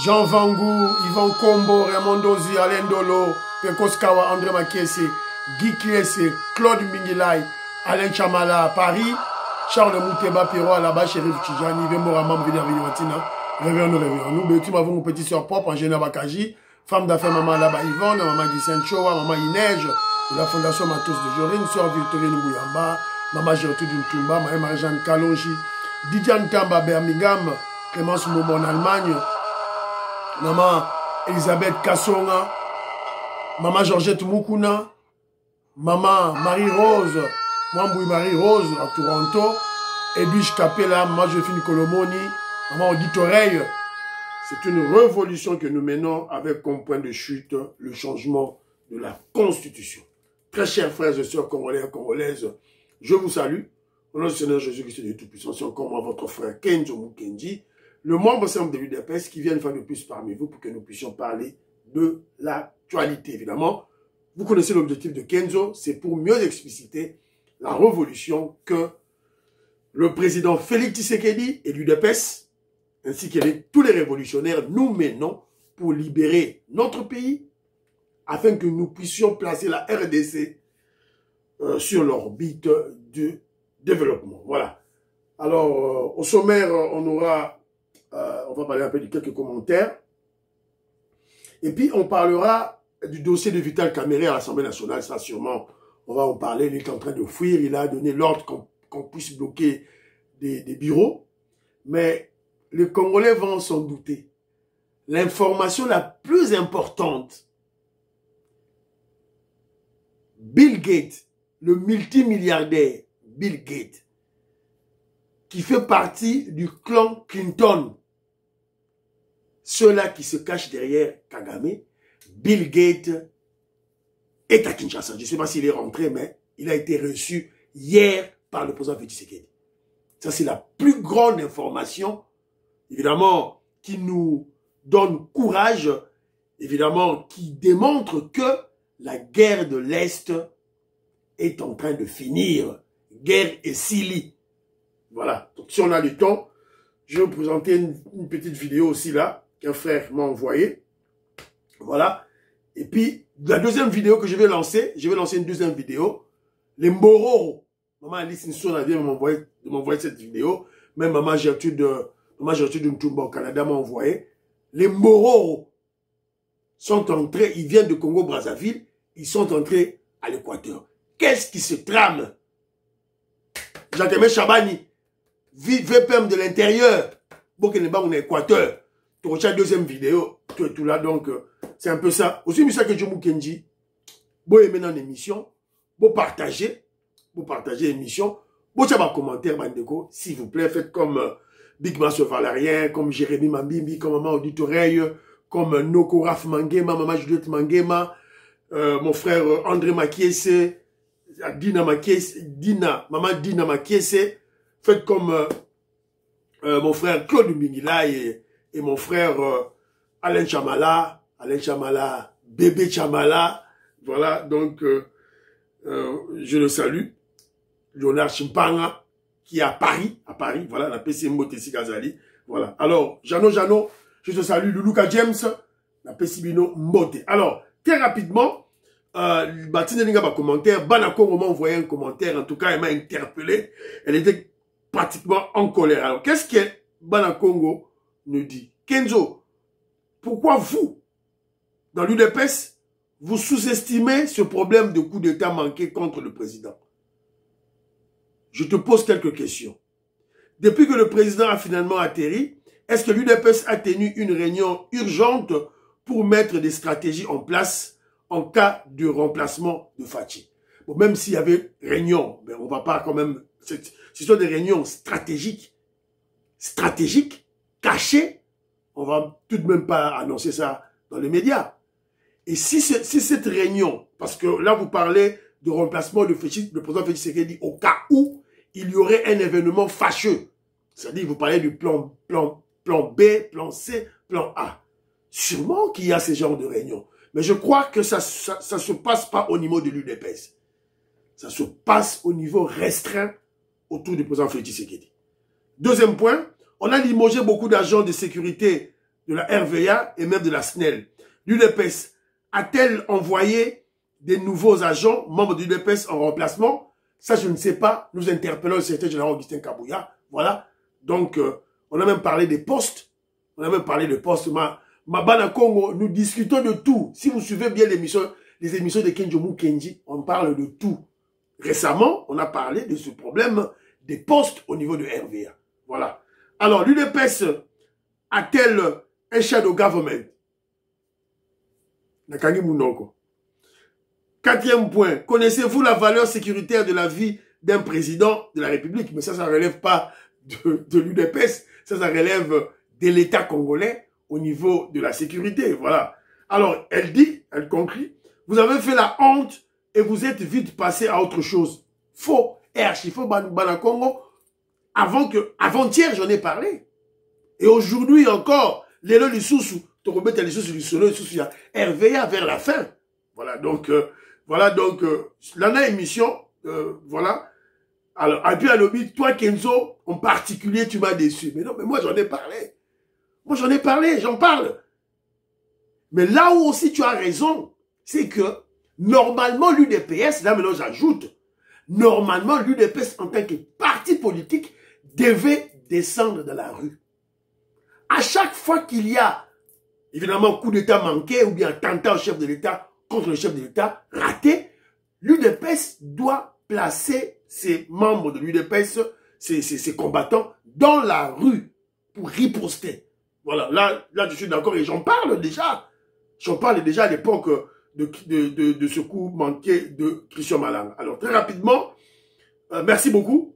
Jean Vangou, Yvan Kombo, Raymond Dozi, Alain Dolo, Pekos Kawa, André Makiese, Guy Kiese, Claude Mingilay, Alain Chamala à Paris, Charles Mouteba Piro à la base, Chérif Tijani, Vemora Mam Vidavidantina, réveillons-nous, Betty Mavou, mon petit soeur propre, Angéna Bakaji, femme d'affaires Maman Laba Yvonne, Maman Gisèle Chowa, Maman Inej, de la Fondation Matos de Jorine, Sœur Victorine Bouyamba, Maman Gertrude Ntumba, Marie-Marie-Jeanne Kalonji, Didiane Tamba Birmingham, Clémence Momo en Allemagne, Maman Elisabeth Kassonga, Maman Georgette Mukuna, Maman Marie-Rose, Mwamboui Marie-Rose à Toronto, Edwige Capella, Maman Joséphine Colomoni, Maman Odite Oreille. C'est une révolution que nous menons avec comme point de chute le changement de la Constitution. Très chers frères et sœurs congolais et congolaises, je vous salue. Au nom du Seigneur Jésus-Christ de Tout-Puissant, c'est encore moi, votre frère Kenzo Mukendi, le membre simple de l'UDPS qui vient une fois de plus parmi vous pour que nous puissions parler de l'actualité. Évidemment, vous connaissez l'objectif de Kenzo, c'est pour mieux expliciter la révolution que le président Félix Tshisekedi et l'UDPS, ainsi que tous les révolutionnaires, nous menons pour libérer notre pays, afin que nous puissions placer la RDC sur l'orbite du développement. Voilà. Alors, au sommaire, on va parler un peu de quelques commentaires. Et puis, on parlera du dossier de Vital Kamerhe à l'Assemblée nationale. Ça, sûrement, on va en parler. Il est en train de fuir. Il a donné l'ordre qu'on puisse bloquer des bureaux. Mais les Congolais vont s'en douter. L'information la plus importante, Bill Gates, le multimilliardaire Bill Gates, qui fait partie du clan Clinton, ceux-là qui se cachent derrière Kagame, Bill Gates est à Kinshasa. Je ne sais pas s'il est rentré, mais il a été reçu hier par le président Félix Tshisekedi. Ça, c'est la plus grande information, évidemment, qui nous donne courage, évidemment, qui démontre que la guerre de l'Est est en train de finir. Guerre et Sili. Voilà. Donc, si on a le temps, je vais vous présenter une petite vidéo aussi là, qu'un frère m'a envoyée. Voilà. Et puis, la deuxième vidéo que je vais lancer une deuxième vidéo. Les Mbororo. Maman Alice Nson vient de m'envoyer cette vidéo. Même Maman Gertrude Ntumba au Canada m'a envoyé. Les Mbororo sont entrés, ils viennent de Congo-Brazzaville, ils sont entrés à l'Équateur. Qu'est-ce qui se trame? Jacques Chabani, VPM de l'intérieur, Bokeneba en Équateur. Tu recherches deuxième vidéo, tu es tout là, donc c'est un peu ça. Aussi, Moussa Kedjomou Kenji, vous aimez dans l'émission, vous partagez l'émission, vous avez un commentaire, Bandeko, s'il vous plaît, faites comme Big Mass Valérien, comme Jérémy Mambimbi, comme Maman Odite Oreille, comme Noko Raf Mangema, Maman Juliette Mangema, mon frère André Makiese, Maman Dina Makiese, faites comme mon frère Claude Mingila et mon frère Alain Chamala, bébé Chamala, voilà, donc je le salue, Léonard Chimpanga, qui est à Paris, voilà, la PC Motessi Gazali, voilà. Alors, Jano, je te salue, Loulouka James, la PC Bino Mbote. Alors, très rapidement, Batine Linga va commentaire, Banako m'a envoyé un commentaire, en tout cas, elle m'a interpellé, elle était pratiquement en colère. Alors, qu'est-ce que Banakongo nous dit? Kenzo, pourquoi vous, dans l'UDPS, vous sous-estimez ce problème de coup d'État manqué contre le président? Je te pose quelques questions. Depuis que le président a finalement atterri, est-ce que l'UDPS a tenu une réunion urgente pour mettre des stratégies en place en cas de remplacement de Fachi? Bon, même s'il y avait réunion, mais on va pas quand même... Ce sont des réunions stratégiques, cachées. On va tout de même pas annoncer ça dans les médias. Et si cette réunion, parce que là vous parlez de remplacement de Félix, le président Félix Tshisekedi au cas où il y aurait un événement fâcheux. C'est-à-dire vous parlez du plan B, plan C, plan A. Sûrement qu'il y a ce genre de réunion. Mais je crois que ça se passe pas au niveau de l'UDPS. Ça se passe au niveau restreint autour du président Félix Tshisekedi. Deuxième point, on a limogé beaucoup d'agents de sécurité de la RVA et même de la SNEL. L'UDPS a-t-elle envoyé des nouveaux agents, membres de l'UDPS en remplacement? Ça, je ne sais pas. Nous interpellons le secrétaire général Augustin Kabouya. Voilà. Donc, on a même parlé des postes. On a même parlé de postes. Mabana Congo, nous discutons de tout. Si vous suivez bien les émissions de Kenjomu Kenji, on parle de tout. Récemment, on a parlé de ce problème des postes au niveau de RVA. Voilà. Alors, l'UDPS a-t-elle un shadow government? Nakangi Mounoko. Quatrième point. Connaissez-vous la valeur sécuritaire de la vie d'un président de la République? Mais ça ne relève pas de l'UDPS. Ça relève de l'État congolais au niveau de la sécurité. Voilà. Alors, elle dit, elle conclut, vous avez fait la honte et vous êtes vite passé à autre chose. Faux. Et archi faux, Bana Congo. Avant-hier, j'en ai parlé. Et aujourd'hui encore, l'élo du sous-sous, tu remets les sous-sous du solo, il y a RVA vers la fin. Voilà, donc, l'année émission, voilà. Alors, et puis à l'obit, toi, Kenzo, en particulier, tu m'as déçu. Mais non, mais moi, j'en ai parlé. Moi, j'en ai parlé, j'en parle. Mais là où aussi tu as raison, c'est que, normalement, l'UDPS, là maintenant j'ajoute, normalement, l'UDPS, en tant que parti politique, devait descendre dans la rue. À chaque fois qu'il y a, évidemment, coup d'État manqué ou bien attentat au chef de l'État contre le chef de l'État raté, l'UDPS doit placer ses membres de l'UDPS, ses combattants, dans la rue pour riposter. Voilà, là je suis d'accord et j'en parle déjà. J'en parle déjà à l'époque de ce coup manqué de Christian Malanga. Alors, très rapidement, merci beaucoup.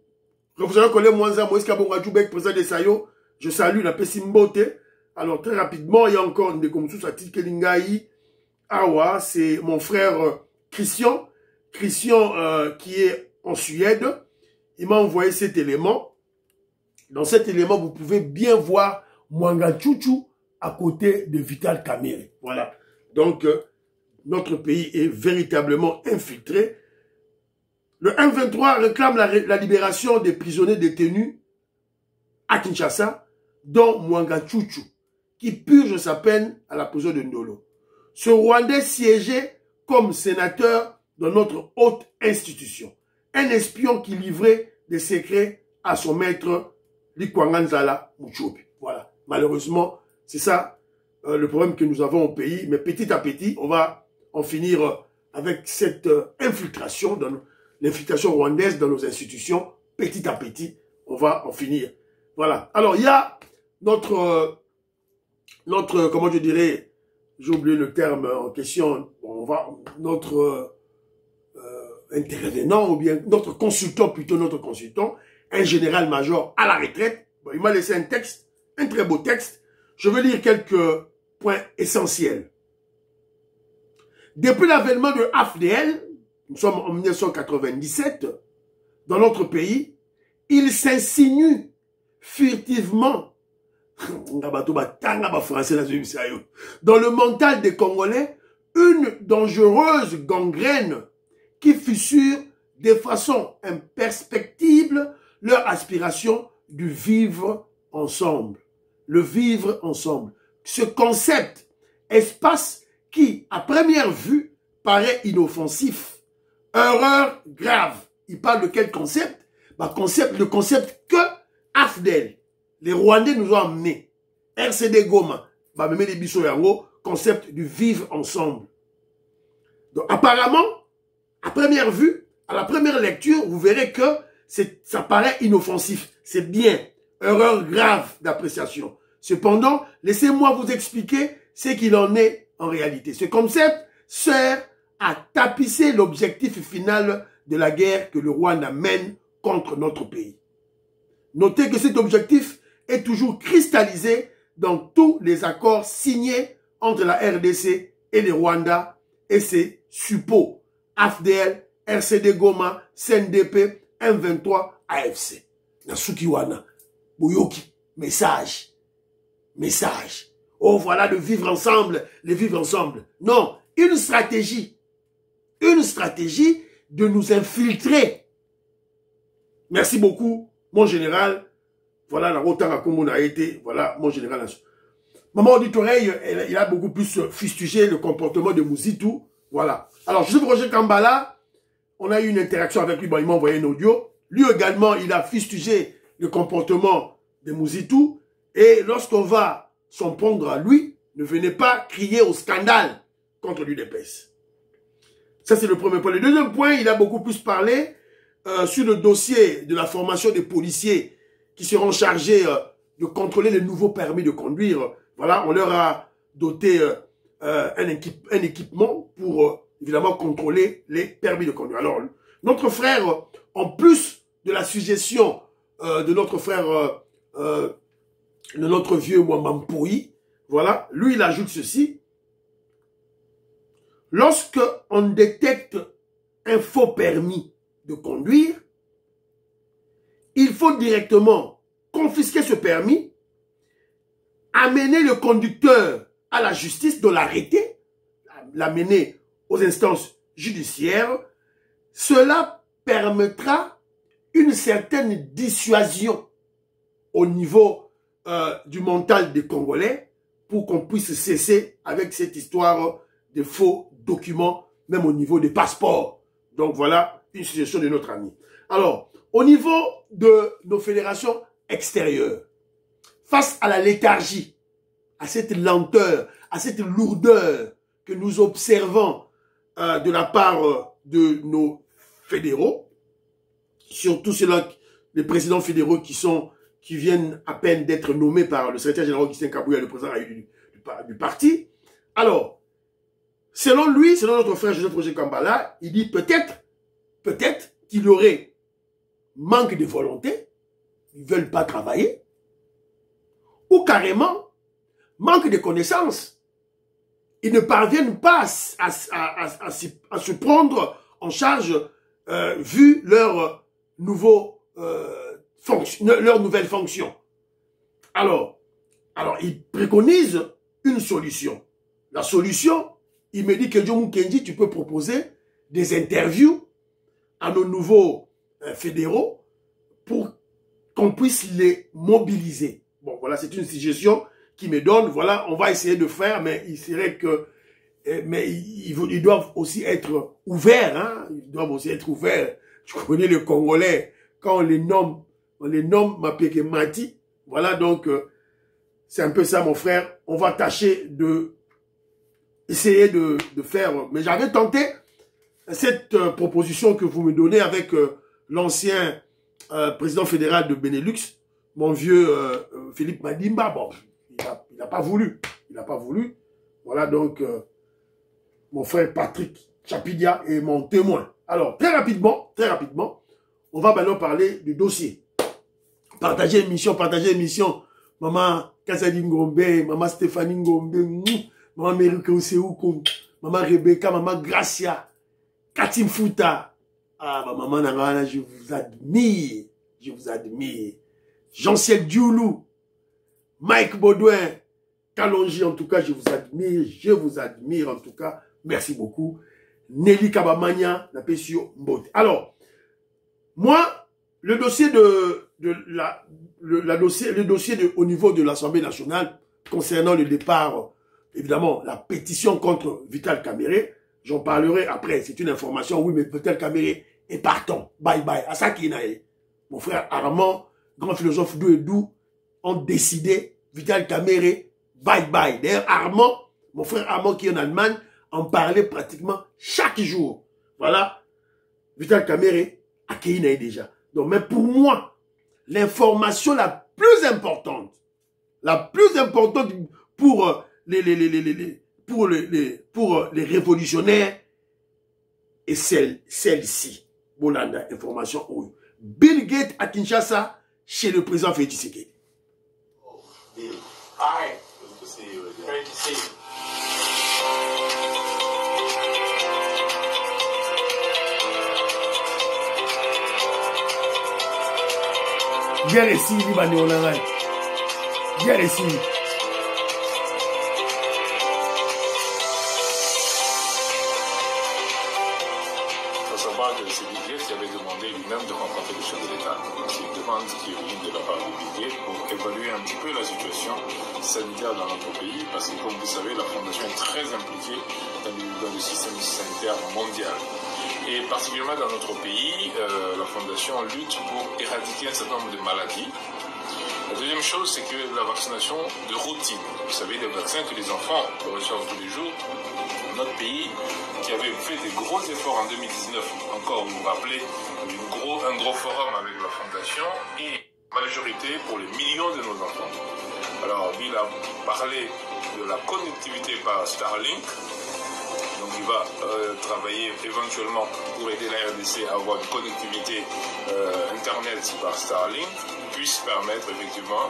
Vous avez connu Mwanza, Moïse Kabonga Djoubek, président de Sayo. Je salue la Pessimbote. Alors, très rapidement, il y a encore une décommission à Tite Kelingaï. Awa, c'est mon frère Christian. Christian qui est en Suède. Il m'a envoyé cet élément. Dans cet élément, vous pouvez bien voir Mwanga Chouchou à côté de Vital Kamerhe. Voilà. Donc, notre pays est véritablement infiltré. Le M23 réclame la libération des prisonniers détenus à Kinshasa, dont Mwanga Chouchou, qui purge sa peine à la prison de Ndolo. Ce Rwandais siégeait comme sénateur dans notre haute institution. Un espion qui livrait des secrets à son maître, Likwanganzala Muchobi. Voilà. Malheureusement, c'est ça le problème que nous avons au pays. Mais petit à petit, on va en finir avec cette infiltration, l'infiltration rwandaise dans nos institutions. Petit à petit, on va en finir. Voilà. Alors, il y a notre comment je dirais, j'ai oublié le terme en question, notre intervenant, ou bien notre consultant, un général-major à la retraite. Bon, il m'a laissé un texte, un très beau texte. Je veux lire quelques points essentiels. Depuis l'avènement de AFDL, nous sommes en 1997, dans notre pays, il s'insinue furtivement dans le mental des Congolais une dangereuse gangrène qui fissure de façon imperceptible leur aspiration du vivre ensemble. Le vivre ensemble. Ce concept, espace qui, à première vue, paraît inoffensif. Erreur grave. Il parle de quel concept? Le concept que AFDL, les Rwandais nous ont amené. RCD Goma, concept du vivre ensemble. Donc apparemment, à première vue, à la première lecture, vous verrez que ça paraît inoffensif. C'est bien. Erreur grave d'appréciation. Cependant, laissez-moi vous expliquer ce qu'il en est en réalité. Ce concept sert à tapisser l'objectif final de la guerre que le Rwanda mène contre notre pays. Notez que cet objectif est toujours cristallisé dans tous les accords signés entre la RDC et le Rwanda et ses suppôts, AFDL, RCD Goma, CNDP, M23, AFC. Nasukiwana, Bouyoki, message. Oh, voilà le vivre ensemble, le vivre ensemble. Non, une stratégie de nous infiltrer. Merci beaucoup, mon général. Voilà, la Rotanga Komona a été, voilà, mon général. Maman Auditoreille, il a beaucoup plus fustigé le comportement de Mouzitou. Voilà. Alors, Joseph Roger Kambala, on a eu une interaction avec lui, bon, il m'a envoyé un audio. Lui également, il a fustigé le comportement de Mouzitou. Et lorsqu'on va s'en prendre à lui, ne venez pas crier au scandale contre l'UDPS. Ça, c'est le premier point. Le deuxième point, il a beaucoup plus parlé sur le dossier de la formation des policiers qui seront chargés de contrôler les nouveaux permis de conduire. Voilà, on leur a doté un équipement pour, évidemment, contrôler les permis de conduire. Alors, notre frère, en plus de la suggestion de notre frère, de notre vieux Mwambampoui, voilà, lui, il ajoute ceci. Lorsque on détecte un faux permis de conduire, il faut directement confisquer ce permis, amener le conducteur à la justice, de l'arrêter, l'amener aux instances judiciaires. Cela permettra une certaine dissuasion au niveau du mental des Congolais pour qu'on puisse cesser avec cette histoire de faux documents, même au niveau des passeports. Donc voilà une suggestion de notre ami. Alors, au niveau de nos fédérations extérieures, face à la léthargie, à cette lenteur, à cette lourdeur que nous observons de la part de nos fédéraux, surtout ceux-là, les présidents fédéraux qui viennent à peine d'être nommés par le secrétaire général Augustin Kabouya, le président du parti. Alors, selon lui, selon notre frère Joseph Roger Kambala, il dit peut-être qu'il y aurait manque de volonté, ils ne veulent pas travailler, ou carrément manque de connaissances. Ils ne parviennent pas à se prendre en charge vu leur nouvelle fonction. Alors, ils préconisent une solution. La solution, il me dit que Djomou Kenji, tu peux proposer des interviews à nos nouveaux fédéraux pour qu'on puisse les mobiliser. Bon, voilà, c'est une suggestion qui me donne, voilà, on va essayer de faire, mais il serait que, mais ils doivent aussi être ouverts, hein, ils doivent aussi être ouverts. Je connais les Congolais, quand on les nomme Mapeke Mati, voilà, donc, c'est un peu ça, mon frère, on va tâcher de essayer de faire, mais j'avais tenté cette proposition que vous me donnez avec l'ancien président fédéral de Benelux, mon vieux Philippe Madimba. Bon, il n'a pas voulu. Il n'a pas voulu. Voilà donc mon frère Patrick Chapidia est mon témoin. Alors, très rapidement, on va maintenant parler du dossier. Partager l'émission. Maman Kassadi Ngombe, maman Stéphanie Ngombe, maman Merike Oseuko, maman Rebecca, maman Gracia, Katim Fouta. Ah, bah, maman Nangana, je vous admire. Je vous admire. Jean-Ciel Dioulou, Mike Baudouin, Kalonji, en tout cas, je vous admire, en tout cas. Merci beaucoup. Nelly Kabamania, Napesio Mbote. Alors, moi, le dossier au niveau de l'Assemblée nationale, concernant le départ, évidemment, la pétition contre Vital Kamerhe, j'en parlerai après. C'est une information, oui, mais Vital Kamerhe est partant. Bye bye. À ça qui est. Mon frère Armand, grand philosophe d'où et d'où, ont décidé, Vital Kamerhe, bye bye. D'ailleurs, Armand, mon frère Armand qui est en Allemagne, en parlait pratiquement chaque jour. Voilà. Vital Kamerhe a Kéinaï déjà. Donc, mais pour moi, l'information la plus importante pour les révolutionnaires est celle-ci. Bolanda, information OU. Bill Gates à Kinshasa, chez le président Félix Tshisekedi. Oh, Bill. Hi. Good to see you again. Great to see you. Bien réussi, Libani Olangai. Bien réussi. Nós somos de qui avait demandé lui-même de rencontrer le chef de l'État. C'est une demande qui est venue de la part de Bill Gates pour évaluer un petit peu la situation sanitaire dans notre pays, parce que comme vous savez, la Fondation est très impliquée dans le système sanitaire mondial. Et particulièrement dans notre pays, la Fondation lutte pour éradiquer un certain nombre de maladies. La deuxième chose, c'est que la vaccination de routine. Vous savez, les vaccins que les enfants reçoivent tous les jours. Notre pays, qui avait fait des gros efforts en 2019, encore vous vous rappelez, un gros forum avec la Fondation et la majorité pour les millions de nos enfants. Alors, Bill a parlé de la connectivité par Starlink. Donc il va travailler éventuellement pour aider la RDC à avoir une connectivité Internet par Starlink, puisse permettre effectivement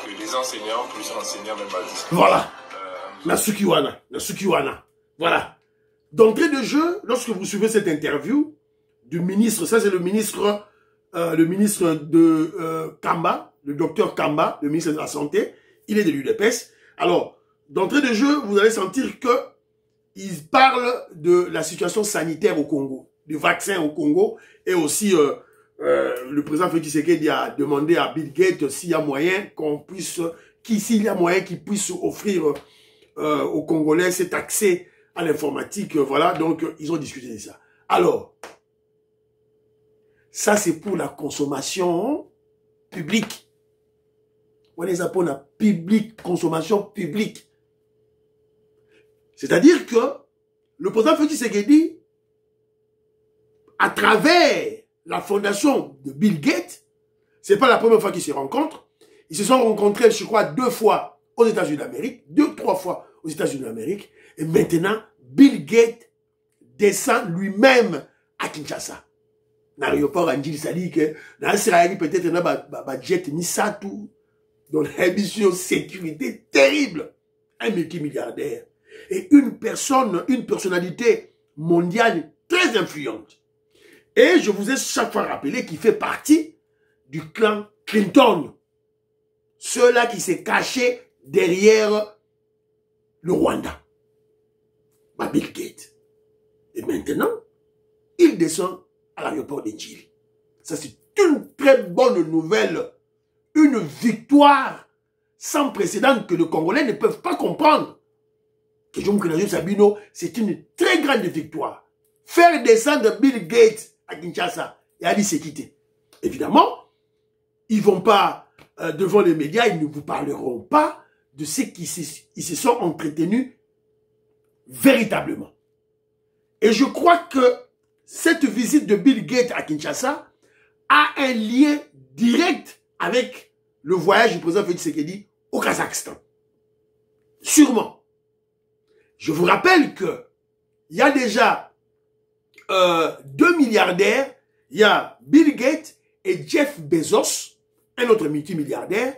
que les enseignants puissent enseigner même à distance. Voilà. Nasukiwana. Voilà. D'entrée de jeu, lorsque vous suivez cette interview du ministre, ça c'est le ministre de Kamba, le docteur Kamba, le ministre de la Santé, il est de l'UDPS. Alors, d'entrée de jeu, vous allez sentir que il parle de la situation sanitaire au Congo, du vaccin au Congo, et aussi le président Félix Tshisekedi a demandé à Bill Gates s'il y a moyen qu'on puisse, s'il y a moyen qu'il puisse offrir aux Congolais cet accès à l'informatique, voilà, donc ils ont discuté de ça. Alors, ça c'est pour la consommation publique. On les appelle la consommation publique. C'est-à-dire que le président Félix Tshisekedi, à travers la fondation de Bill Gates, c'est pas la première fois qu'ils se rencontrent. Ils se sont rencontrés, je crois, 2 fois aux États-Unis d'Amérique, 2-3 fois aux États-Unis d'Amérique. Et maintenant, Bill Gates descend lui-même à Kinshasa. Dans l'aéroport Anjili Sali, dans Israël, peut-être, il y a un jet Nisatu, dans l'émission sécurité terrible. Un multimilliardaire. Et une personnalité mondiale très influente. Et je vous ai chaque fois rappelé qu'il fait partie du clan Clinton. Ceux-là qui s'est caché derrière le Rwanda. Bill Gates. Et maintenant, il descend à l'aéroport d'Enjili. Ça, c'est une très bonne nouvelle. Une victoire sans précédent que les Congolais ne peuvent pas comprendre. C'est une très grande victoire. Faire descendre Bill Gates à Kinshasa et Ali s'est quitté. Évidemment, ils ne vont pas devant les médias, ils ne vous parleront pas de ce qu'ils se sont entretenus véritablement. Et je crois que cette visite de Bill Gates à Kinshasa a un lien direct avec le voyage du président Félix Tshisekedi au Kazakhstan. Sûrement. Je vous rappelle que il y a déjà 2 milliardaires, il y a Bill Gates et Jeff Bezos, un autre multimilliardaire,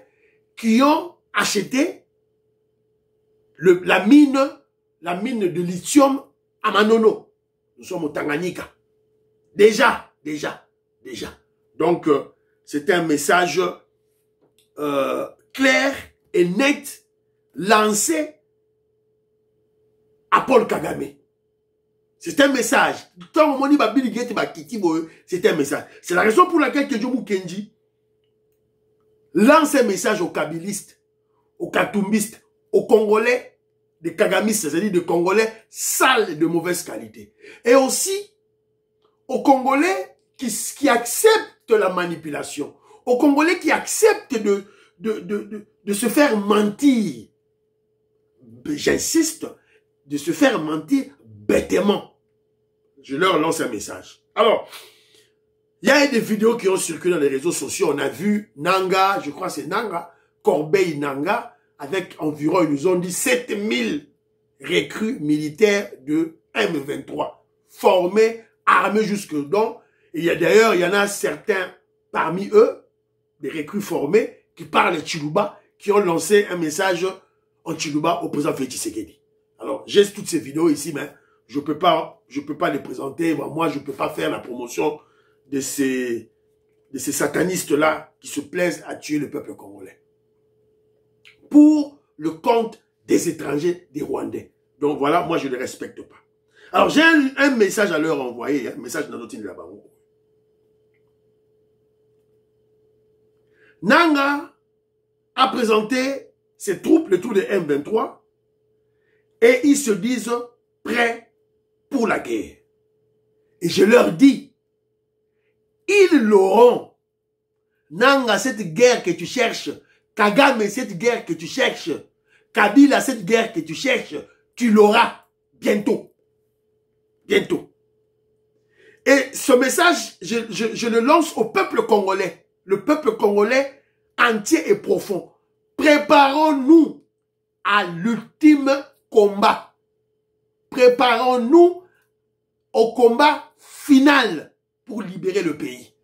qui ont acheté la mine de lithium à Manono. Nous sommes au Tanganyika. Déjà. Donc, c'était un message clair et net lancé à Paul Kagame. C'est un message. Tant on dit Bill Gates c'est un message. C'est la raison pour laquelle Kedjoumou Kenji lance un message aux Kabilistes, aux Katumbistes, aux Congolais, des Kagamistes, c'est-à-dire des Congolais sales et de mauvaise qualité. Et aussi aux Congolais qui acceptent la manipulation, aux Congolais qui acceptent de se faire mentir. J'insiste, de se faire mentir bêtement. Je leur lance un message. Alors, il y a des vidéos qui ont circulé dans les réseaux sociaux. On a vu Nanga, je crois que c'est Nanga, Corbeil Nanga, avec environ, ils nous ont dit 7000 recrues militaires de M23, formés, armés jusque dedans. Et d'ailleurs, il y en a certains parmi eux, des recrues formés, qui parlent Chiluba, qui ont lancé un message en Chiluba au président Félix Tshisekedi. Alors, j'ai toutes ces vidéos ici, mais je peux pas les présenter. Moi, je peux pas faire la promotion de ces satanistes-là qui se plaisent à tuer le peuple congolais. Pour le compte des étrangers, des Rwandais. Donc voilà, moi, je ne les respecte pas. Alors, j'ai un message à leur envoyer, un message dans notre île de la Bango. Nanga a présenté ses troupes, les troupes de M23, et ils se disent prêts pour la guerre. Et je leur dis, ils l'auront. Nanga, cette guerre que tu cherches, Kagame, cette guerre que tu cherches, Kabila, cette guerre que tu cherches, tu l'auras bientôt. Bientôt. Et ce message, je le lance au peuple congolais. Le peuple congolais entier et profond. Préparons-nous à l'ultime combat. Préparons-nous au combat final pour libérer le pays.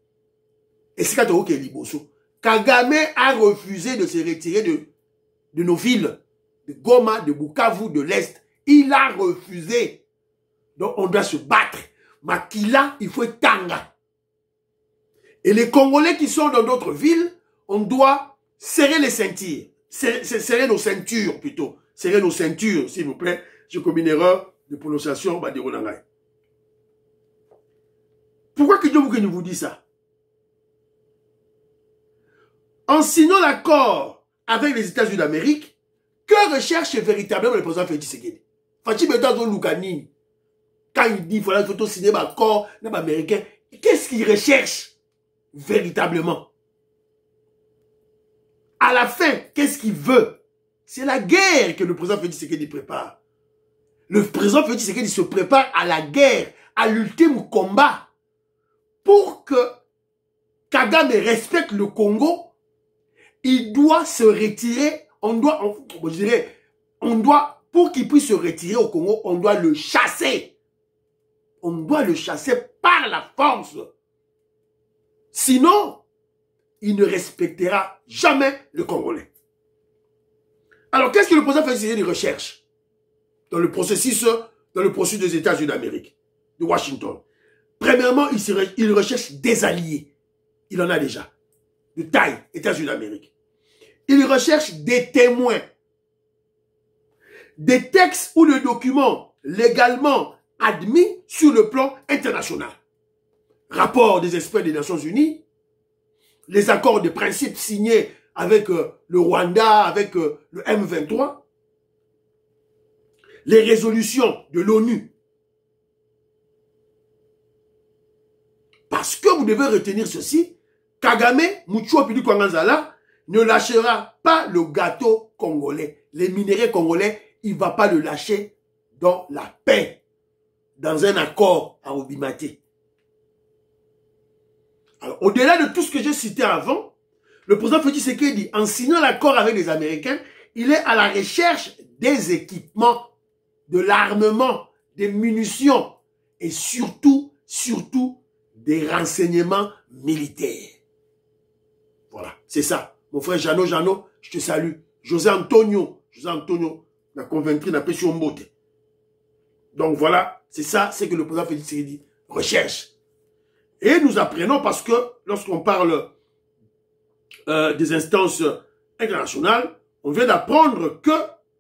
Et c'est quand Liboso. Kagame a refusé de se retirer de nos villes, de Goma, de Bukavu, de l'Est. Il a refusé. Donc on doit se battre. Makila, il faut Tanga. Et les Congolais qui sont dans d'autres villes, on doit serrer les ceintures. Serrer nos ceintures plutôt. Serrer nos ceintures, s'il vous plaît. Je commets une erreur de prononciation. Pourquoi que je vous dis ça? En signant l'accord avec les États-Unis d'Amérique, que recherche véritablement le président Félix Tshisekedi? Fachi Betazo Lukanini, quand il dit qu'il faut signer un accord américain, qu'est-ce qu'il recherche véritablement? À la fin, qu'est-ce qu'il veut? C'est la guerre que le président Félix Tshisekedi prépare. Le président Félix Tshisekedi se prépare à la guerre, à l'ultime combat. Pour que Kagame respecte le Congo, il doit se retirer, pour qu'il puisse se retirer au Congo, on doit le chasser. On doit le chasser par la force. Sinon, il ne respectera jamais le Congolais. Alors, qu'est-ce que le président Félix Tshisekedi recherche dans le processus des États-Unis d'Amérique, de Washington? Premièrement, il recherche des alliés. Il en a déjà. De taille, États-Unis d'Amérique. Il recherche des témoins. Des textes ou des documents légalement admis sur le plan international. Rapport des experts des Nations Unies, les accords de principe signés avec le Rwanda, avec le M23, les résolutions de l'ONU. Parce que vous devez retenir ceci, Kagame, Mucho Pili Kwanganzala, ne lâchera pas le gâteau congolais. Les minéraux congolais, il ne va pas le lâcher dans la paix, dans un accord à Obimate. Alors, au-delà de tout ce que j'ai cité avant, le président Félix Tshisekedi, en signant l'accord avec les Américains, il est à la recherche des équipements, de l'armement, des munitions et surtout, des renseignements militaires. Voilà, c'est ça. Mon frère Jano, je te salue. José Antonio, m'a convaincu, n'a pas sur un botte. Donc voilà, c'est ça, c'est que le président Félix Tshisekedi recherche. Et nous apprenons parce que lorsqu'on parle des instances internationales, on vient d'apprendre que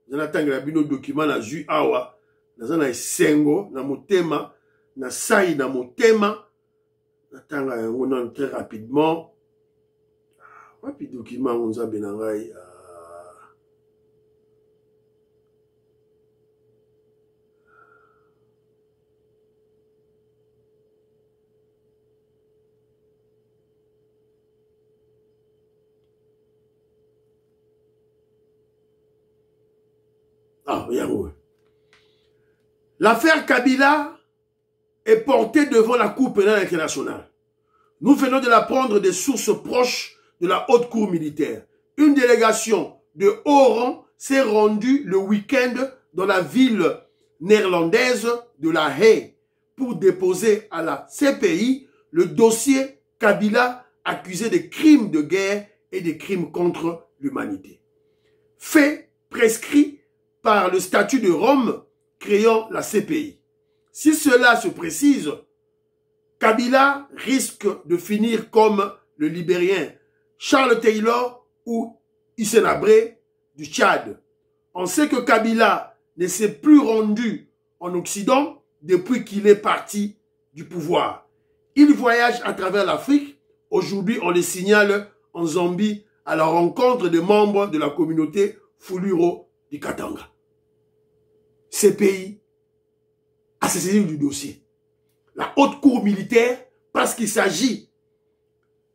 dans le document na ju awa, dans un sengo, na motema, na sai na motema, on très rapidement. Puis document on a benangai l'affaire Kabila est portée devant la Cour pénale internationale. Nous venons de l'apprendre des sources proches de la haute cour militaire. Une délégation de haut rang s'est rendue le week-end dans la ville néerlandaise de La Haye pour déposer à la CPI le dossier Kabila accusé de crimes de guerre et de crimes contre l'humanité. Fait prescrit par le statut de Rome créant la CPI. Si cela se précise, Kabila risque de finir comme le Libérien Charles Taylor ou Hissène Habré du Tchad. On sait que Kabila ne s'est plus rendu en Occident depuis qu'il est parti du pouvoir. Il voyage à travers l'Afrique. Aujourd'hui, on le signale en Zambie à la rencontre des membres de la communauté Fuluro du Katanga. Ces pays a saisi du dossier. La haute cour militaire, parce qu'il s'agit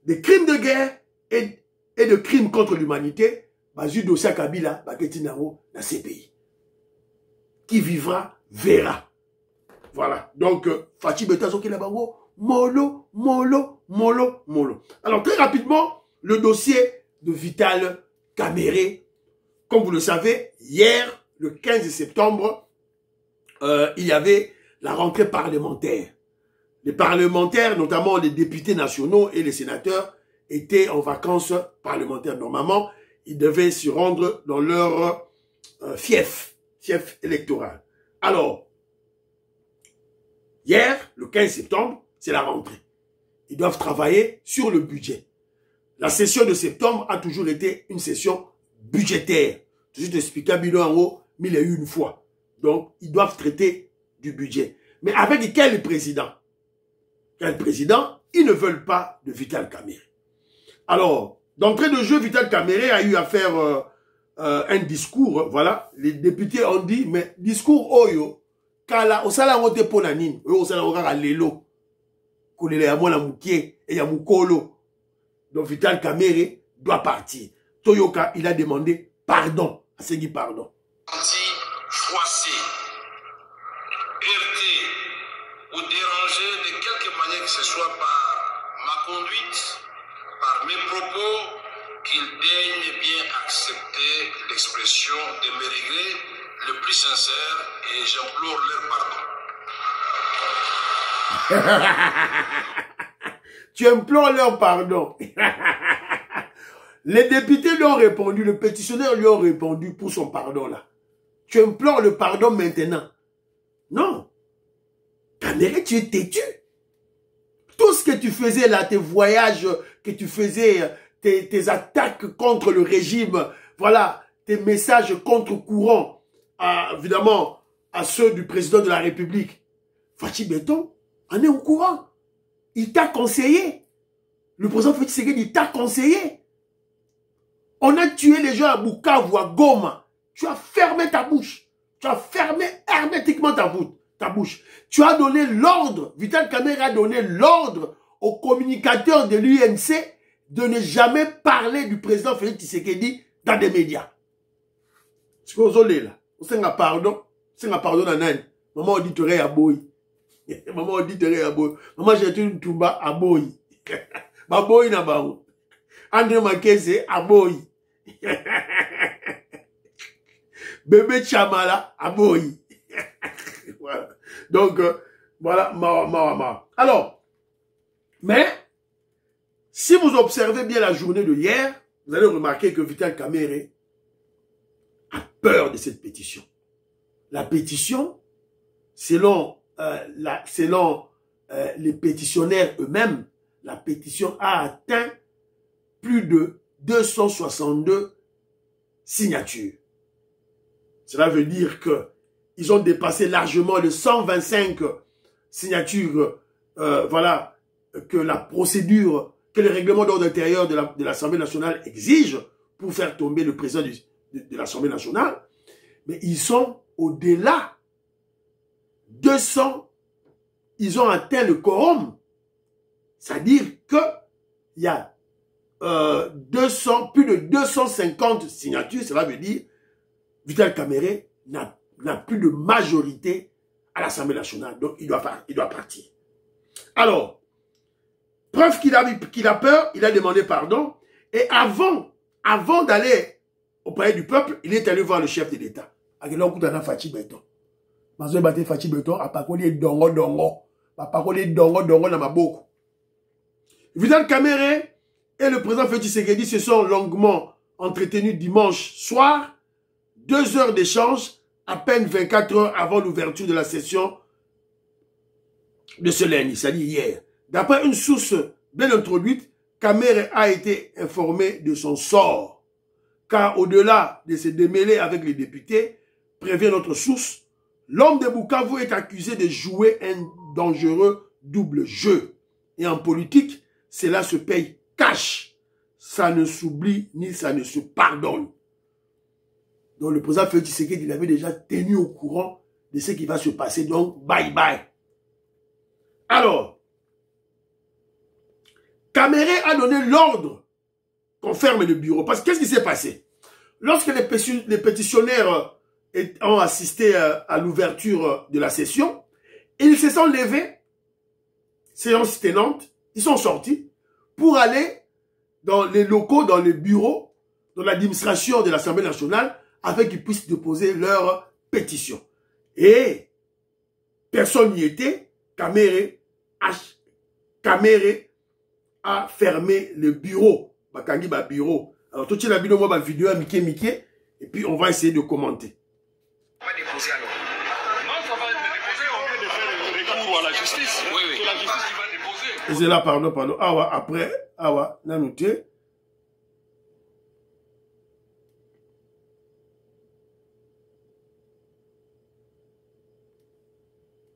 de crimes de guerre et de crimes contre l'humanité, Bazu dossier Kabila, Baketinaro, dans ces pays. Qui vivra, verra. Voilà. Donc, Fachi Betazo qui là-bas, mollo, mollo, mollo, mollo. Alors, très rapidement, le dossier de Vital Kamerhe. Comme vous le savez, hier, le 15 septembre, il y avait la rentrée parlementaire. Les parlementaires, notamment les députés nationaux et les sénateurs, étaient en vacances parlementaires. Normalement, ils devaient se rendre dans leur fief électoral. Alors, hier, le 15 septembre, c'est la rentrée. Ils doivent travailler sur le budget. La session de septembre a toujours été une session budgétaire. Juste expliqué Bilo en haut, 1001 fois. Donc, ils doivent traiter du budget. Mais avec quel président? Quel président? Ils ne veulent pas de Vital Kamerhe. Alors, d'entrée de jeu, Vital Kamerhe a eu à faire un discours. Voilà, les députés ont dit, mais discours oyo, kala, osala ngote ponanin, osala ngara lelo, kolele ya mwana mukie et ya mukolo. Donc Vital Kamerhe doit partir. Toyoka, il a demandé pardon. À ce qui pardon. Froissé, heurté ou dérangé de quelque manière que ce soit par ma conduite, par mes propos, qu'ils daignent bien accepter l'expression de mes regrets le plus sincère et j'implore leur pardon. Tu implores leur pardon. Les députés lui ont répondu, le pétitionnaire lui ont répondu pour son pardon là. Tu implores le pardon maintenant. Non. Kamerhe, tu es têtu. Tout ce que tu faisais là, tes voyages que tu faisais, tes attaques contre le régime, voilà, tes messages contre-courant, évidemment, à ceux du président de la République. Fachi Beton, on est au courant. Il t'a conseillé. Le président Félix Tshisekedi, il t'a conseillé. On a tué les gens à Bukavu, à Goma. Tu as fermé ta bouche. Tu as fermé hermétiquement ta bouche. Tu as donné l'ordre, Vital Kamerhe a donné l'ordre aux communicateurs de l'UNC de ne jamais parler du président Félix Tshisekedi dans des médias. C'est ce qu'on est là. On s'en a pardon. On s'en a pardon à Nani. Maman auditorie à Boy. Maman auditorie à Boy. Maman j'ai une tumba à Boy. Ma Boy n'a pas. André Makese à Boy. Bébé Chamala à Boy. Voilà. Donc, voilà, ma. Alors, mais, si vous observez bien la journée de hier, vous allez remarquer que Vital Kamerhe a peur de cette pétition. La pétition, selon les pétitionnaires eux-mêmes, la pétition a atteint plus de 262 signatures. Cela veut dire que ils ont dépassé largement les 125 signatures, voilà, que la procédure, que le règlement d'ordre intérieur de l'Assemblée nationale exige pour faire tomber le président de l'Assemblée nationale. Mais ils sont au-delà. 200, ils ont atteint le quorum. C'est-à-dire que il y a plus de 250 signatures, cela veut dire Vital Kamerhe n'a plus de majorité à l'Assemblée nationale. Donc, il doit partir. Alors, preuve qu'il a peur, il a demandé pardon. Et avant d'aller au palais du peuple, il est allé voir le chef de l'État. Fachi Beton. Fachi Beton a parlé dongo. A parlé dongo dans ma bouche. Vital Kamerhe et le président Félix Tshisekedi se sont longuement entretenus dimanche soir. 2 heures d'échange, à peine 24 heures avant l'ouverture de la session de ce lundi, c'est-à-dire hier. D'après une source bien introduite, Kamerhe a été informé de son sort. Car au-delà de se démêler avec les députés, prévient notre source, l'homme de Bukavu est accusé de jouer un dangereux double jeu. Et en politique, cela se paye cash. ça ne s'oublie ni ça ne se pardonne. Donc le président Félix Tshisekedi, il avait déjà tenu au courant de ce qui va se passer. Donc, bye bye. Alors, Kamere a donné l'ordre qu'on ferme le bureau. Parce que qu'est-ce qui s'est passé? Lorsque les pétitionnaires ont assisté à l'ouverture de la session, ils se sont levés, séance tenante, ils sont sortis pour aller dans les locaux, dans les bureaux, dans l'administration de l'Assemblée nationale, afin qu'ils puissent déposer leur pétition. Et personne n'y était. Kamere a fermé le bureau. Bakangi ba bureau. Alors tout le monde va vidéo à Mickey, et puis on va essayer de commenter. On va déposer alors. Non, ça va être déposé, on vient de faire le recours à la justice. Oui, oui. C'est la justice qui va déposer. C'est là, pardon. Ah ouais, après, ah ouais, on a noté.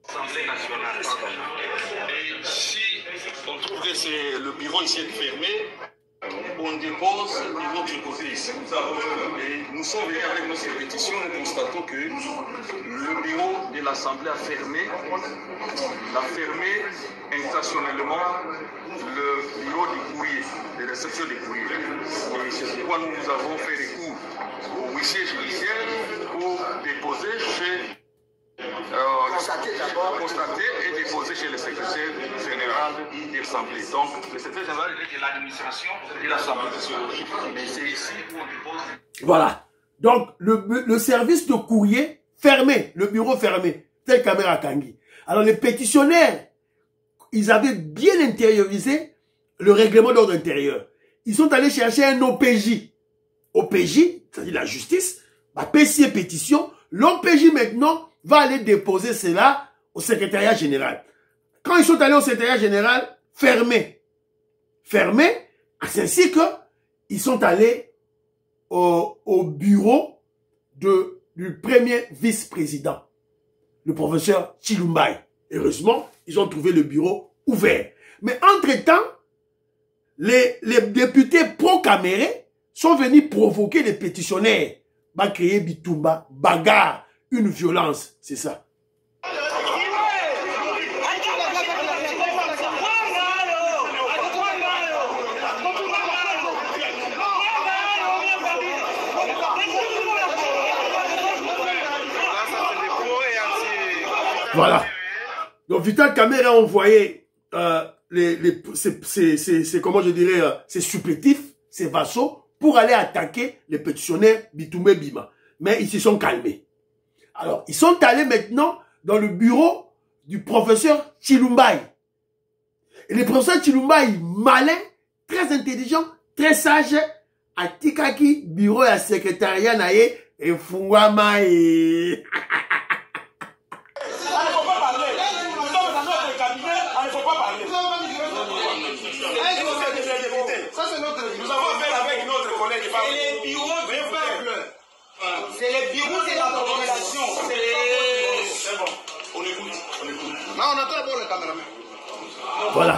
Assemblée nationale. Et si on trouve que le bureau ici est fermé, on dépose de l'autre côté ici. Et nous sommes venus avec notre pétition, nous constatons que le bureau de l'Assemblée a fermé intentionnellement le bureau du courrier, de réception des courriers. Et c'est pourquoi nous avons fait recours au huissier judiciaire pour déposer chez constater et déposer chez le secrétaire général de l'Assemblée. Donc, le secrétaire général est de l'administration de l'Assemblée. Mais c'est ici où on dépose. Voilà. Donc, le service de courrier fermé, le bureau fermé, tel Kamere Kangi. Alors, les pétitionnaires, ils avaient bien intériorisé le règlement d'ordre intérieur. Ils sont allés chercher un OPJ. OPJ, c'est-à-dire la justice, va payer pétition. L'OPJ, maintenant, va aller déposer cela au secrétariat général. Quand ils sont allés au secrétariat général, fermé, c'est ainsi que ils sont allés au bureau du premier vice-président, le professeur Chilumbai. Heureusement, ils ont trouvé le bureau ouvert. Mais entre-temps, les députés pro-Kamere sont venus provoquer les pétitionnaires, va créer Bitumba, bagarre, une violence, c'est ça. Voilà. Donc Vital Kamere a envoyé comment je dirais, ses supplétifs, ses vassaux, pour aller attaquer les pétitionnaires Bitumba Bima. Mais ils se sont calmés. Alors, ils sont allés maintenant dans le bureau du professeur Chilumbai. Et le professeur Chilumbai, malin, très intelligent, très sage, a tikaki bureau et secrétariat naïe et fungwama et... Nous avons fait avec notre collègue. C'est les bureaux du peuple. C'est les bureaux de la population. C'est bon. On écoute. Non, on attend d'abord le caméraman. Voilà.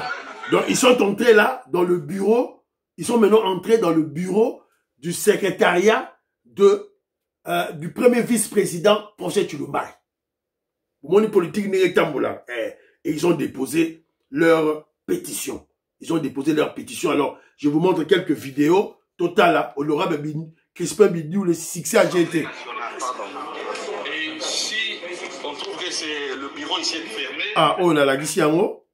Donc, ils sont entrés là, dans le bureau. Ils sont maintenant entrés dans le bureau du secrétariat du premier vice-président, professeur Chilumbai. Mon politique n'est pas. Et ils ont déposé leur pétition. Alors, je vous montre quelques vidéos. Total, honorable Crispin Bidi, le succès a été. Et si on trouve que c'est le bureau ici est fermé. Ah, on a la guichi en haut.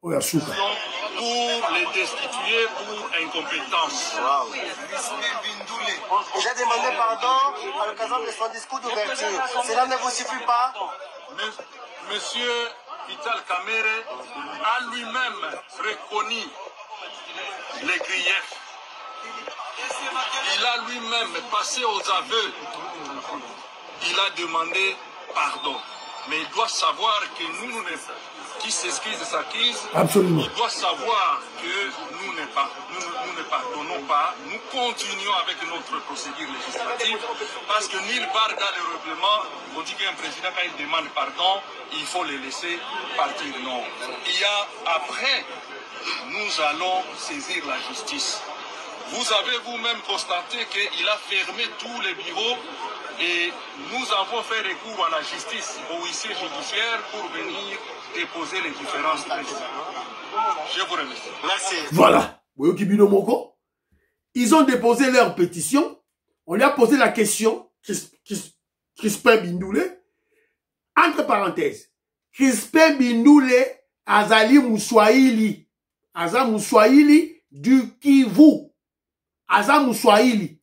On a souka. Pour les destituer pour incompétence. Wow. J'ai demandé pardon à l'occasion de son discours d'ouverture. Cela ne vous suffit pas? Monsieur Vital Kamere a lui-même reconnu les griefs. Il a lui-même passé aux aveux. Il a demandé pardon. Mais il doit savoir que nous qui s'excuse de s'accuse. Absolument. Il doit savoir que nous ne pardonnons pas. Nous continuons avec notre procédure législative parce que nulle part dans le règlement, on dit qu'un président, quand il demande pardon, il faut le laisser partir. Non. Il y a après, nous allons saisir la justice. Vous avez vous-même constaté qu'il a fermé tous les bureaux et nous avons fait recours à la justice, au huissier judiciaire pour venir déposer les différences. Je vous remercie. Merci. Voilà. Ils ont déposé leur pétition. On lui a posé la question, Crispin Bindoulé, entre parenthèses, Crispin Bindoulé, Azali Mouswahili. Aza Mouswahili du Kivu. Aza Mouswahili.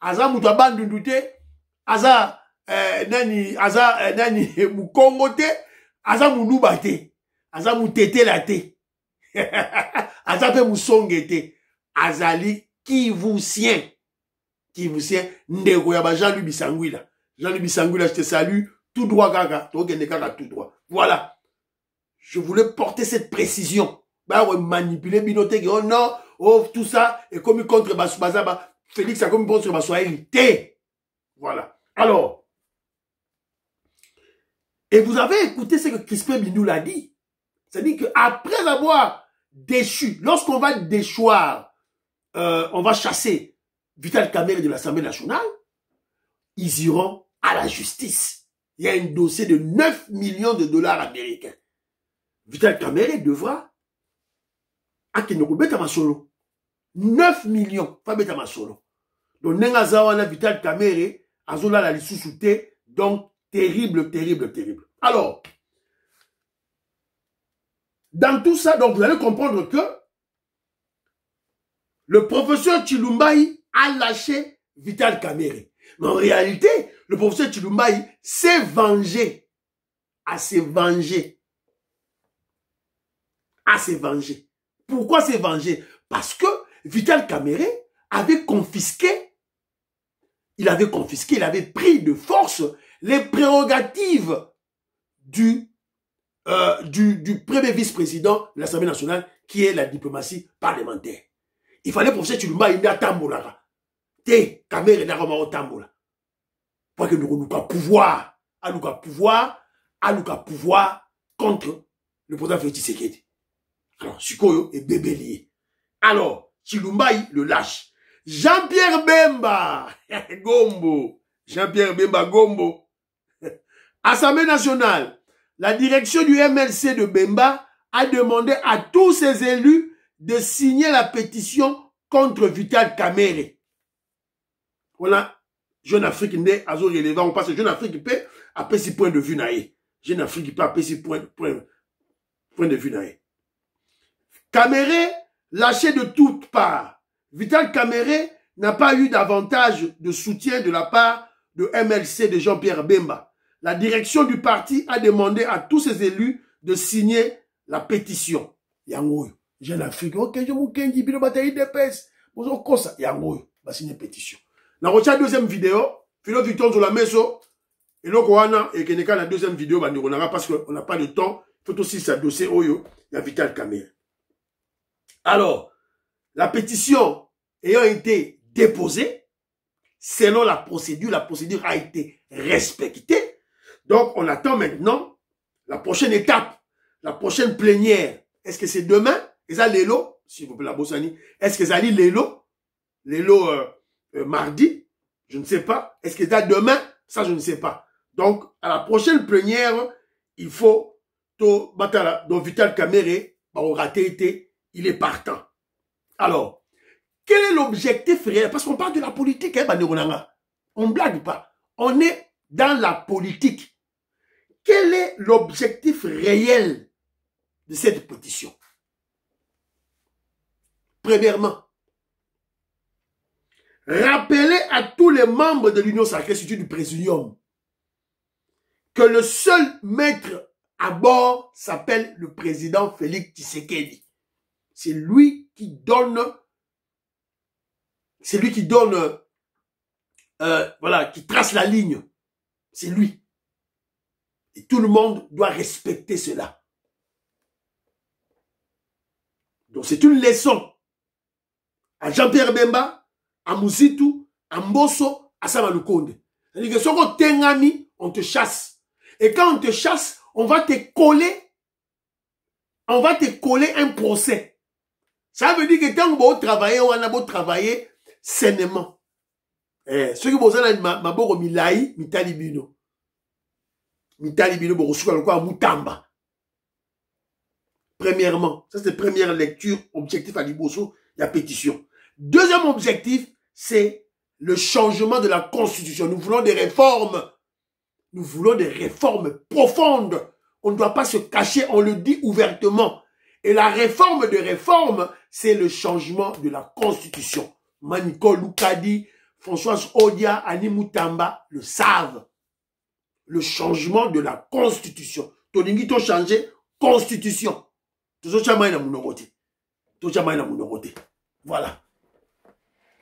Aza Moutabandoudouté. Aza nani Moukongote. Aza Mounubate. Aza Moutete Late. Aza pe Moussongete. Azali Kivusien. Kivusien. Ndego yaba Jean-Louis Bisangouila. Jean-Louis Bisangouila, je te salue. Tout droit, gaga. Tout droit. Voilà. Je voulais porter cette précision. Bah, ouais, manipuler, binoter, oh non, oh, tout ça, et comme contre Baza, Félix a comme contre Baswahili. Voilà. Alors, et vous avez écouté ce que Crispin Bindou l'a dit. C'est-à-dire qu'après avoir déchu, lorsqu'on va déchoir, on va chasser Vital Kamerhe de l'Assemblée nationale, ils iront à la justice. Il y a un dossier de 9 millions de dollars américains. Vital Kamerhe devra Akinokubeta Masolo. 9 millions. Pas beta Masolo. Donc, Nengazawana Vital Kamerhe, Azola la lissousouté. Donc, terrible, terrible, terrible. Alors, dans tout ça, donc, vous allez comprendre que le professeur Chilumbaï a lâché Vital Kamerhe. Mais en réalité, le professeur Chilumbaï s'est vengé. À se venger. À se venger. Pourquoi s'est vengé? Parce que Vital Kamerhe avait confisqué, il avait pris de force les prérogatives du premier vice-président de l'Assemblée nationale, qui est la diplomatie parlementaire. Il fallait pour ça que tu lui aies tambola. Te Kamerhe n'a pas tambola. Pour que nous ayons pouvoir, pouvoir contre le président Félix Tshisekedi. Alors, Sikoyo est bébé lié. Alors, Chilumbaï le lâche. Jean-Pierre Bemba, Gombo. Jean-Pierre Bemba, Gombo. Assemblée nationale, la direction du MLC de Bemba a demandé à tous ses élus de signer la pétition contre Vital Kamerhe. Voilà, Jeune Afrique n'est pas relevant. On passe Jeune Afrique peut après 6 points de vue naïe. Jeune Afrique peut après 6 points de vue naïe. Kamerhe lâché de toutes parts. Vital Kamerhe n'a pas eu davantage de soutien de la part de MLC de Jean-Pierre Bemba. La direction du parti a demandé à tous ses élus de signer la pétition. Yangoyo, Jeune Afrique, ok, je m'oukengi, bilo bataille de pes. Bozo kosa, yangoyo, va signer pétition. Na rocha deuxième vidéo, Philo Victor sur la meso, et l'Okoana, et Keneka la deuxième vidéo, parce qu'on n'a pas de temps, il faut aussi s'adosser Oyo, il y a Vital Kamerhe. Alors, la pétition ayant été déposée, selon la procédure a été respectée. Donc, on attend maintenant la prochaine étape, la prochaine plénière. Est-ce que c'est demain? Et ça, Lélo, s'il vous plaît, la Bossani. Est-ce que ça dit Lélo? Lélo, mardi? Je ne sais pas. Est-ce que ça demain? Ça, je ne sais pas. Donc, à la prochaine plénière, il faut, donc, Vital Kamerhe, il est partant. Alors, quel est l'objectif réel? Parce qu'on parle de la politique, hein, on ne blague pas. On est dans la politique. Quel est l'objectif réel de cette pétition? Premièrement, rappeler à tous les membres de l'Union sacrée, surtout du Présidium, que le seul maître à bord s'appelle le président Félix Tshisekedi. C'est lui qui donne, voilà, qui trace la ligne. C'est lui. Et tout le monde doit respecter cela. Donc c'est une leçon à Jean-Pierre Bemba, à Mouzitou, à Mbosso, à Samalukonde. C'est-à-dire que si on t'engami, on te chasse. Et quand on te chasse, on va te coller un procès. Ça veut dire que tant que vous travaillez, on a beau travailler sainement. Ceux qui vous avez ma boro milai, mitali bino. Mitali bino, boro souka quoi mutamba. Premièrement, ça c'est première lecture, objectif à Liboso, il y a pétition. Deuxième objectif, c'est le changement de la Constitution. Nous voulons des réformes. Nous voulons des réformes profondes. On ne doit pas se cacher, on le dit ouvertement. Et la réforme de réforme, c'est le changement de la Constitution. Maniko Lukadi, Françoise Odia, Annie Moutamba le savent. Le changement de la Constitution. Tolingi to changer Constitution. Voilà.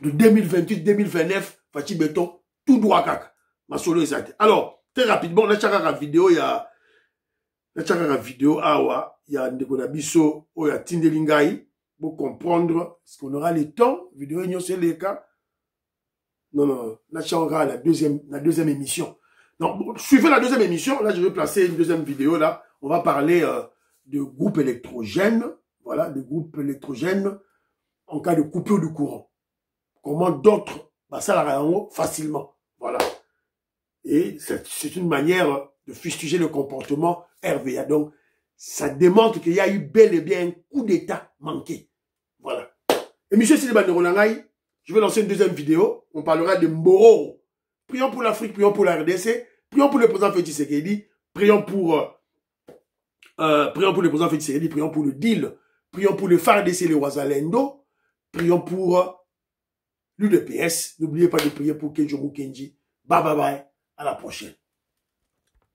De 2028-2029, Fatih Béton, tout droit kaka. Ma solo exact. Alors, très rapidement, on a chaka vidéo, il y a awa, il y a Ndekonabiso, il y a Tindelingai, pour comprendre ce qu'on aura le temps. Vidéo, c'est le cas. Non, là, on la deuxième émission. Donc, suivez la deuxième émission. Là, je vais placer une deuxième vidéo, là. On va parler de groupes électrogènes. Voilà, de groupes électrogènes en cas de coupure de courant. Comment d'autres, bah, ça la facilement. Voilà. Et c'est une manière de fustiger le comportement RVA. Donc, ça démontre qu'il y a eu bel et bien un coup d'État manqué. Voilà. Et M. Siliba Nerolangaï, je vais lancer une deuxième vidéo. On parlera de Mboro. Prions pour l'Afrique, prions pour la RDC, prions pour le président Félix Tshisekedi, prions pour le président Félix Tshisekedi, prions pour le deal, prions pour le FARDC et le Ouazalendo, prions pour l'UDPS. N'oubliez pas de prier pour Kenjomu Kenji. Bye bye bye. À la prochaine.